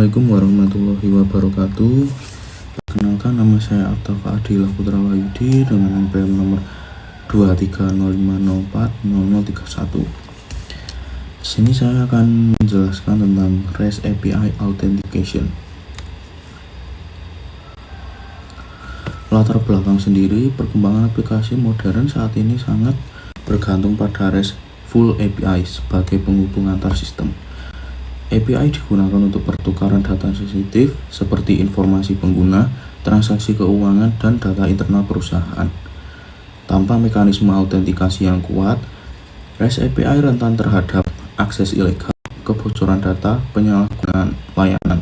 Assalamualaikum warahmatullahi wabarakatuh. Perkenalkan, nama saya Artafa Adila Putra Wahyudi dengan NPM nomor 23050400031. Di sini saya akan menjelaskan tentang REST API Authentication. Latar belakang sendiri, perkembangan aplikasi modern saat ini sangat bergantung pada REST Full API sebagai penghubung antar sistem. API digunakan untuk pertukaran data sensitif seperti informasi pengguna, transaksi keuangan, dan data internal perusahaan. Tanpa mekanisme autentikasi yang kuat, REST API rentan terhadap akses ilegal, kebocoran data, penyalahgunaan layanan.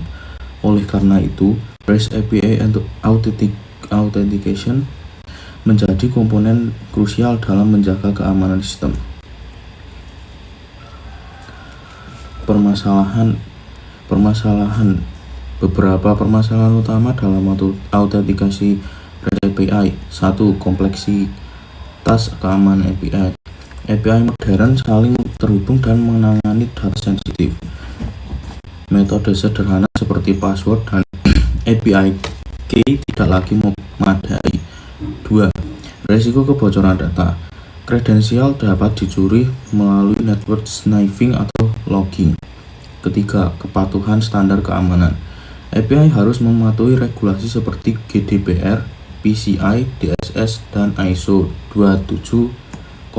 Oleh karena itu, REST API Authentication menjadi komponen krusial dalam menjaga keamanan sistem. Beberapa permasalahan utama dalam autentikasi REST API. 1. Kompleksitas keamanan API. API modern saling terhubung dan menangani data sensitif. Metode sederhana seperti password dan API key tidak lagi memadai. 2. Risiko kebocoran data. Kredensial dapat dicuri melalui network sniffing atau logging. Ketiga, kepatuhan standar keamanan. API harus mematuhi regulasi seperti GDPR, PCI DSS, dan ISO 27001.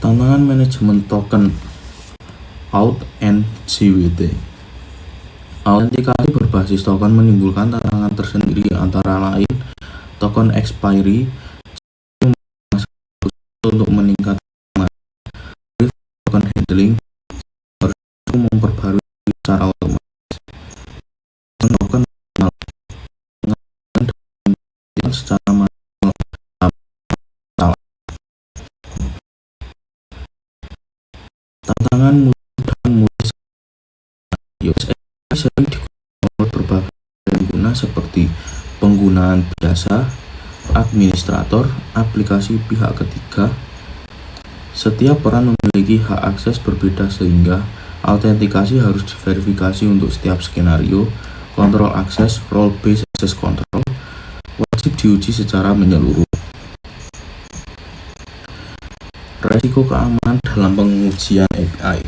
Tantangan manajemen token Auth and JWT. Autentikasi berbasis token menimbulkan tantangan tersendiri, antara lain token expiry untuk meningkatkan token handling harus memperbarui secara otomatis token secara manual. Tantangan mudah sering digunakan oleh berbagai pengguna seperti penggunaan biasa, administrator, aplikasi pihak ketiga. Setiap peran memiliki hak akses berbeda sehingga autentikasi harus diverifikasi untuk setiap skenario. Kontrol akses, role-based access control, wajib diuji secara menyeluruh. Resiko keamanan dalam pengujian API.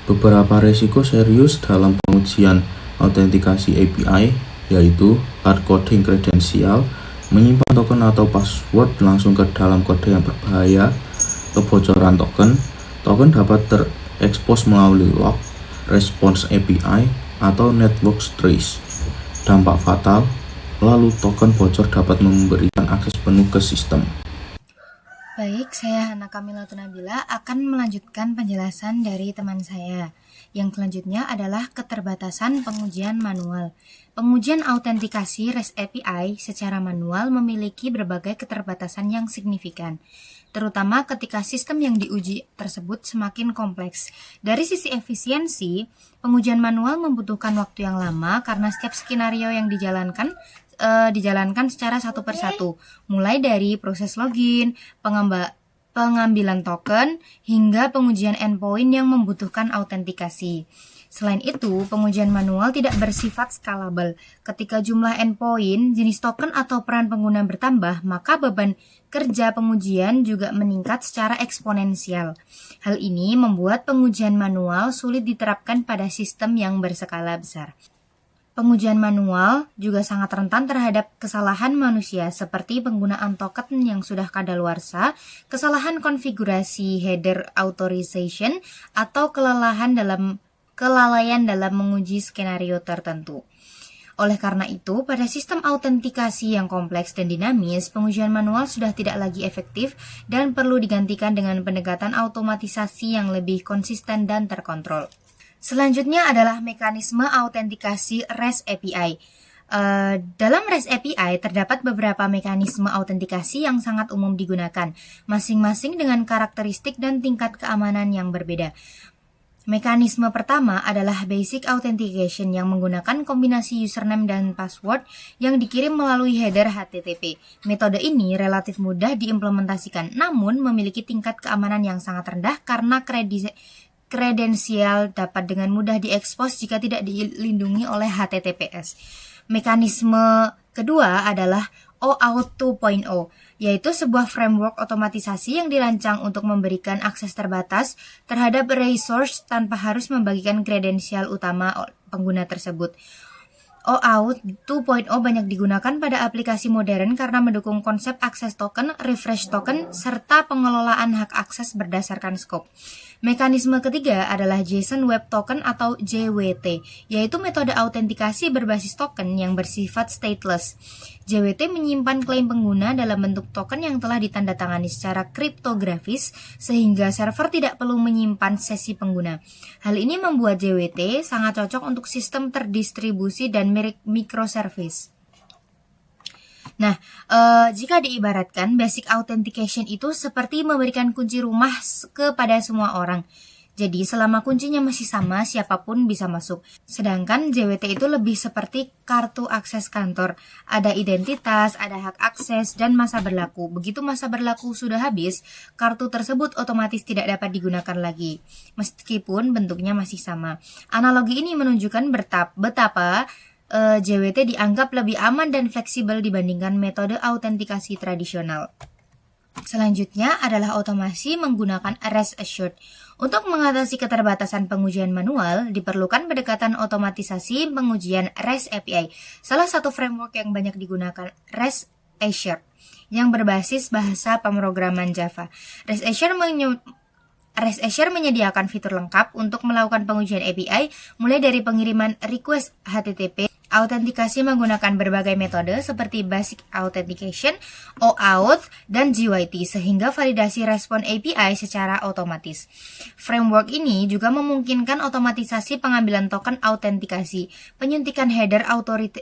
Beberapa resiko serius dalam pengujian autentikasi API yaitu hard coding kredensial, menyimpan token atau password langsung ke dalam kode yang berbahaya, kebocoran token dapat terekspos melalui log, response API, atau network trace, dampak fatal, lalu token bocor dapat memberikan akses penuh ke sistem. Baik, saya Hana Kamila Tunabila akan melanjutkan penjelasan dari teman saya. Yang selanjutnya adalah keterbatasan pengujian manual. Pengujian autentikasi REST API secara manual memiliki berbagai keterbatasan yang signifikan, terutama ketika sistem yang diuji tersebut semakin kompleks. Dari sisi efisiensi, pengujian manual membutuhkan waktu yang lama karena setiap skenario yang dijalankan secara satu persatu, mulai dari proses login, pengambilan token, hingga pengujian endpoint yang membutuhkan autentikasi. Selain itu, pengujian manual tidak bersifat scalable. Ketika jumlah endpoint, jenis token atau peran pengguna bertambah, maka beban kerja pengujian juga meningkat secara eksponensial. Hal ini membuat pengujian manual sulit diterapkan pada sistem yang berskala besar. Pengujian manual juga sangat rentan terhadap kesalahan manusia seperti penggunaan token yang sudah kadaluarsa, kesalahan konfigurasi header authorization, atau kelalaian dalam menguji skenario tertentu. Oleh karena itu, pada sistem autentikasi yang kompleks dan dinamis, pengujian manual sudah tidak lagi efektif dan perlu digantikan dengan pendekatan automatisasi yang lebih konsisten dan terkontrol. Selanjutnya adalah mekanisme autentikasi REST API. Dalam REST API terdapat beberapa mekanisme autentikasi yang sangat umum digunakan, masing-masing dengan karakteristik dan tingkat keamanan yang berbeda. Mekanisme pertama adalah Basic Authentication yang menggunakan kombinasi username dan password yang dikirim melalui header HTTP. Metode ini relatif mudah diimplementasikan, namun memiliki tingkat keamanan yang sangat rendah karena kredensial dapat dengan mudah diekspos jika tidak dilindungi oleh HTTPS. Mekanisme kedua adalah OAuth 2.0, yaitu sebuah framework otomatisasi yang dirancang untuk memberikan akses terbatas terhadap resource tanpa harus membagikan kredensial utama pengguna tersebut. OAuth 2.0 banyak digunakan pada aplikasi modern karena mendukung konsep akses token, refresh token, serta pengelolaan hak akses berdasarkan scope. Mekanisme ketiga adalah JSON Web Token atau JWT, yaitu metode autentikasi berbasis token yang bersifat stateless. JWT menyimpan klaim pengguna dalam bentuk token yang telah ditandatangani secara kriptografis sehingga server tidak perlu menyimpan sesi pengguna. Hal ini membuat JWT sangat cocok untuk sistem terdistribusi dan microservice. Nah, jika diibaratkan, basic authentication itu seperti memberikan kunci rumah kepada semua orang. Jadi, selama kuncinya masih sama, siapapun bisa masuk. Sedangkan JWT itu lebih seperti kartu akses kantor. Ada identitas, ada hak akses, dan masa berlaku. Begitu masa berlaku sudah habis, kartu tersebut otomatis tidak dapat digunakan lagi, meskipun bentuknya masih sama. Analogi ini menunjukkan betapa JWT dianggap lebih aman dan fleksibel dibandingkan metode autentikasi tradisional. Selanjutnya adalah otomasi menggunakan rest assured. Untuk mengatasi keterbatasan pengujian manual, diperlukan pendekatan otomatisasi pengujian REST API. Salah satu framework yang banyak digunakan REST Assured, yang berbasis bahasa pemrograman Java. REST Assured menyediakan fitur lengkap untuk melakukan pengujian API, mulai dari pengiriman request HTTP, autentikasi menggunakan berbagai metode seperti Basic Authentication, OAuth, dan GYT, sehingga validasi respon API secara otomatis. Framework ini juga memungkinkan otomatisasi pengambilan token autentikasi, penyuntikan header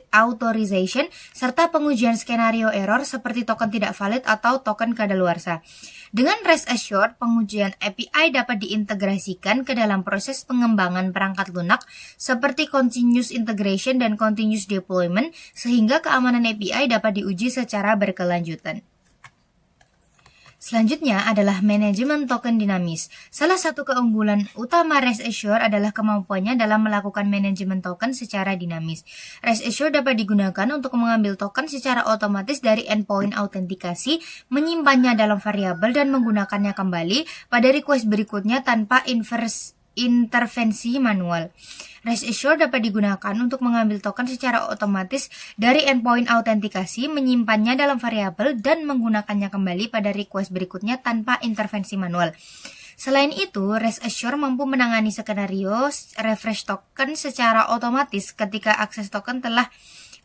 authorization, serta pengujian skenario error seperti token tidak valid atau token kadaluarsa. Dengan REST Assured, pengujian API dapat diintegrasikan ke dalam proses pengembangan perangkat lunak seperti continuous integration dan continuous deployment, sehingga keamanan API dapat diuji secara berkelanjutan. Selanjutnya adalah manajemen token dinamis. Salah satu keunggulan utama REST Assured adalah kemampuannya dalam melakukan manajemen token secara dinamis. REST Assured dapat digunakan untuk mengambil token secara otomatis dari endpoint autentikasi, menyimpannya dalam variabel, dan menggunakannya kembali pada request berikutnya tanpa intervensi manual. REST Assured dapat digunakan untuk mengambil token secara otomatis dari endpoint autentikasi, menyimpannya dalam variabel, dan menggunakannya kembali pada request berikutnya tanpa intervensi manual. Selain itu, REST Assured mampu menangani skenario refresh token secara otomatis ketika akses token telah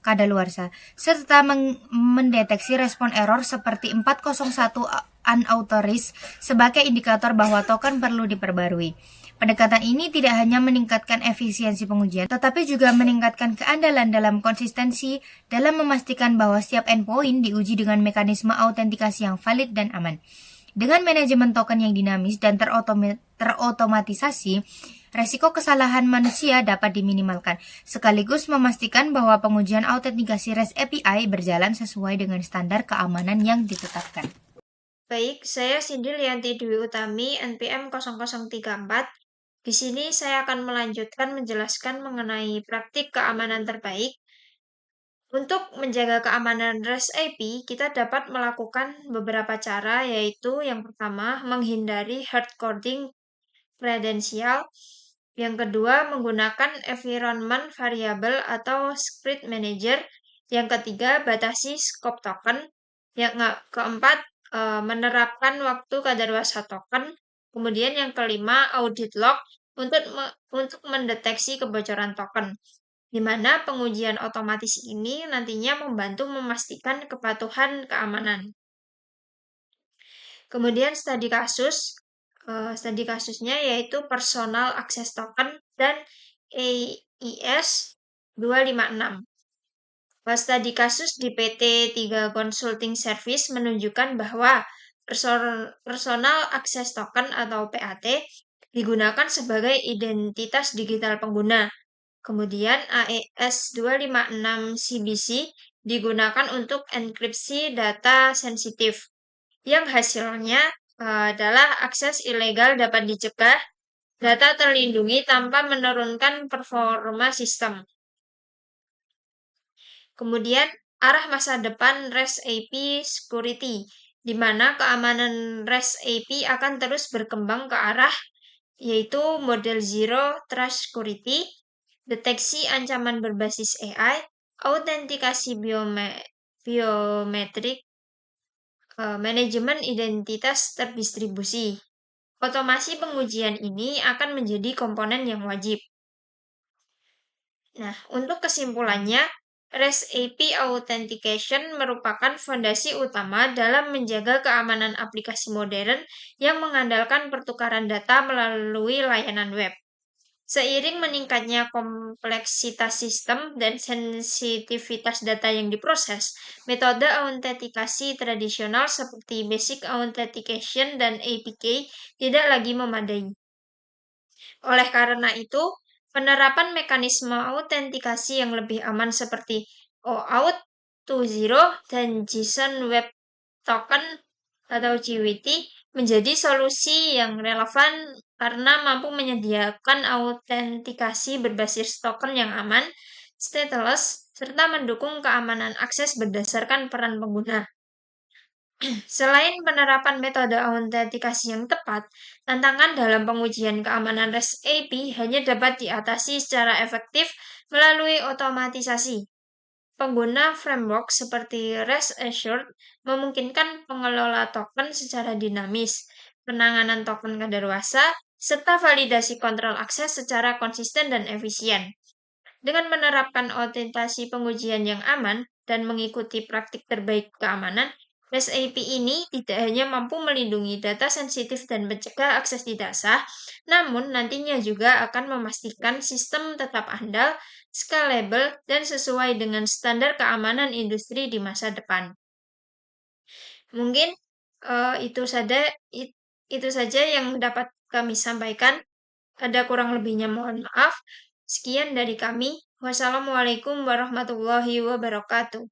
kadaluarsa, serta mendeteksi respon error seperti 401 unauthorized sebagai indikator bahwa token perlu diperbarui. Pendekatan ini tidak hanya meningkatkan efisiensi pengujian, tetapi juga meningkatkan keandalan dalam konsistensi dalam memastikan bahwa setiap endpoint diuji dengan mekanisme autentikasi yang valid dan aman. Dengan manajemen token yang dinamis dan terotomatisasi, resiko kesalahan manusia dapat diminimalkan, sekaligus memastikan bahwa pengujian autentikasi REST API berjalan sesuai dengan standar keamanan yang ditetapkan. Baik, saya Cindy Lianti Dwi Utami, NPM 0034. Di sini saya akan melanjutkan menjelaskan mengenai praktik keamanan terbaik. Untuk menjaga keamanan REST API, kita dapat melakukan beberapa cara, yaitu yang pertama, menghindari hard coding kredensial. Yang kedua, menggunakan environment variable atau script manager. Yang ketiga, batasi scope token. Yang keempat, menerapkan waktu kadaluarsa token. Kemudian yang kelima, audit log untuk mendeteksi kebocoran token, di mana pengujian otomatis ini nantinya membantu memastikan kepatuhan keamanan. Kemudian studi kasusnya yaitu Personal Access Token dan AES 256. Studi kasus di PT 3 Consulting Service menunjukkan bahwa Personal Access Token atau PAT digunakan sebagai identitas digital pengguna. Kemudian AES 256 CBC digunakan untuk enkripsi data sensitif, yang hasilnya adalah akses ilegal dapat dicegah data terlindungi tanpa menurunkan performa sistem. Kemudian, arah masa depan REST API Security, di mana keamanan REST API akan terus berkembang ke arah yaitu model Zero Trust Security, deteksi ancaman berbasis AI, autentikasi biometrik, manajemen identitas terdistribusi. Otomasi pengujian ini akan menjadi komponen yang wajib. Nah, untuk kesimpulannya, REST API Authentication merupakan fondasi utama dalam menjaga keamanan aplikasi modern yang mengandalkan pertukaran data melalui layanan web. Seiring meningkatnya kompleksitas sistem dan sensitivitas data yang diproses, metode autentikasi tradisional seperti Basic Authentication dan APK tidak lagi memadai. Oleh karena itu, penerapan mekanisme autentikasi yang lebih aman seperti OAuth 2.0 dan JSON Web Token atau JWT menjadi solusi yang relevan karena mampu menyediakan autentikasi berbasis token yang aman, stateless, serta mendukung keamanan akses berdasarkan peran pengguna. Selain penerapan metode autentikasi yang tepat, tantangan dalam pengujian keamanan REST API hanya dapat diatasi secara efektif melalui otomatisasi. Pengguna framework seperti REST Assured memungkinkan pengelola token secara dinamis, penanganan token kadaluarsa, serta validasi kontrol akses secara konsisten dan efisien. Dengan menerapkan autentasi pengujian yang aman dan mengikuti praktik terbaik keamanan, REST API ini tidak hanya mampu melindungi data sensitif dan mencegah akses tidak sah, namun nantinya juga akan memastikan sistem tetap andal, scalable, dan sesuai dengan standar keamanan industri di masa depan. Mungkin itu saja yang dapat kami sampaikan. Ada kurang lebihnya mohon maaf. Sekian dari kami. Wassalamualaikum warahmatullahi wabarakatuh.